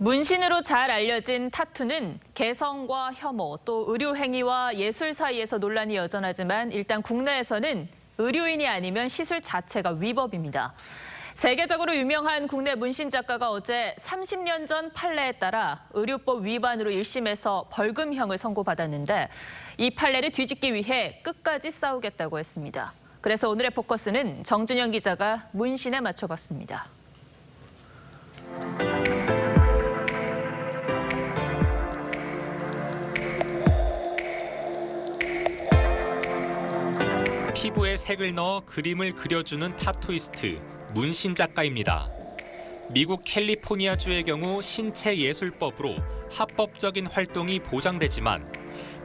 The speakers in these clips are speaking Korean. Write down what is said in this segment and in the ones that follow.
문신으로 잘 알려진 타투는 개성과 혐오, 또 의료 행위와 예술 사이에서 논란이 여전하지만 일단 국내에서는 의료인이 아니면 시술 자체가 위법입니다. 세계적으로 유명한 국내 문신 작가가 어제 30년 전 판례에 따라 의료법 위반으로 1심에서 벌금형을 선고받았는데 이 판례를 뒤집기 위해 끝까지 싸우겠다고 했습니다. 그래서 오늘의 포커스는 정준영 기자가 문신에 맞춰봤습니다. 피부에 색을 넣어 그림을 그려주는 타투이스트, 문신 작가입니다. 미국 캘리포니아주의 경우 신체예술법으로 합법적인 활동이 보장되지만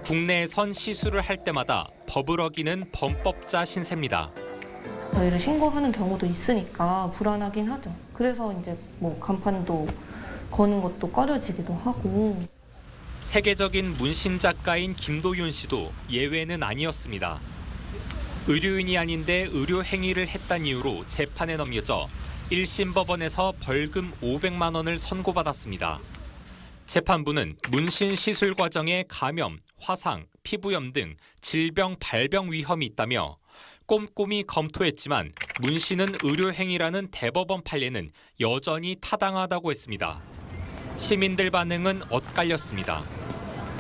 국내에선 시술을 할 때마다 법을 어기는 범법자 신세입니다. 저희를 신고하는 경우도 있으니까 불안하긴 하죠. 그래서 이제 간판도 거는 것도 꺼려지기도 하고. 세계적인 문신 작가인 김도윤 씨도 예외는 아니었습니다. 의료인이 아닌데 의료 행위를 했다는 이유로 재판에 넘겨져 1심 법원에서 벌금 500만 원을 선고받았습니다. 재판부는 문신 시술 과정에 감염, 화상, 피부염 등 질병 발병 위험이 있다며 꼼꼼히 검토했지만 문신은 의료 행위라는 대법원 판례는 여전히 타당하다고 했습니다. 시민들 반응은 엇갈렸습니다.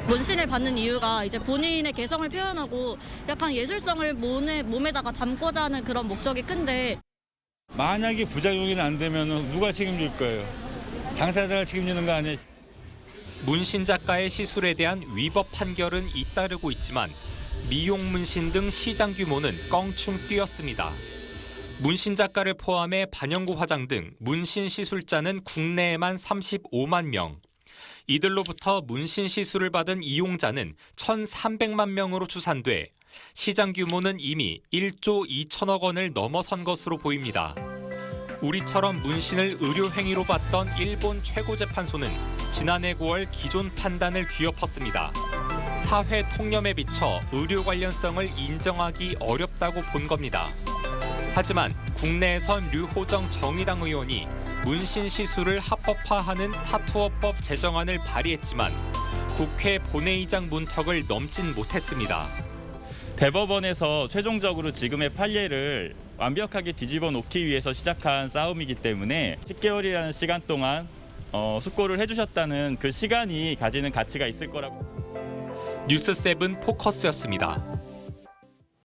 문신을 받는 이유가 이제 본인의 개성을 표현하고 약간 예술성을 몸에다가 담고자 하는 그런 목적이 큰데, 만약에 부작용이 안 되면 누가 책임질 거예요? 당사자가 책임지는 거 아니에요? 문신 작가의 시술에 대한 위법 판결은 잇따르고 있지만 미용 문신 등 시장 규모는 껑충 뛰었습니다. 문신 작가를 포함해 반영구 화장 등 문신 시술자는 국내에만 35만 명. 이들로부터 문신 시술을 받은 이용자는 1,300만 명으로 추산돼 시장 규모는 이미 1조 2천억 원을 넘어선 것으로 보입니다. 우리처럼 문신을 의료 행위로 봤던 일본 최고재판소는 지난해 9월 기존 판단을 뒤엎었습니다. 사회 통념에 비춰 의료 관련성을 인정하기 어렵다고 본 겁니다. 하지만 국내에선 류호정 정의당 의원이 문신 시술을 합법화하는 타투어법 제정안을 발의했지만 국회 본회의장 문턱을 넘진 못했습니다. 대법원에서 최종적으로 지금의 판례를 완벽하게 뒤집어 놓기 위해서 시작한 싸움이기 때문에 10개월이라는 시간 동안 숙고를 해주셨다는 그 시간이 가지는 가치가 있을 거라고. 뉴스7 포커스였습니다.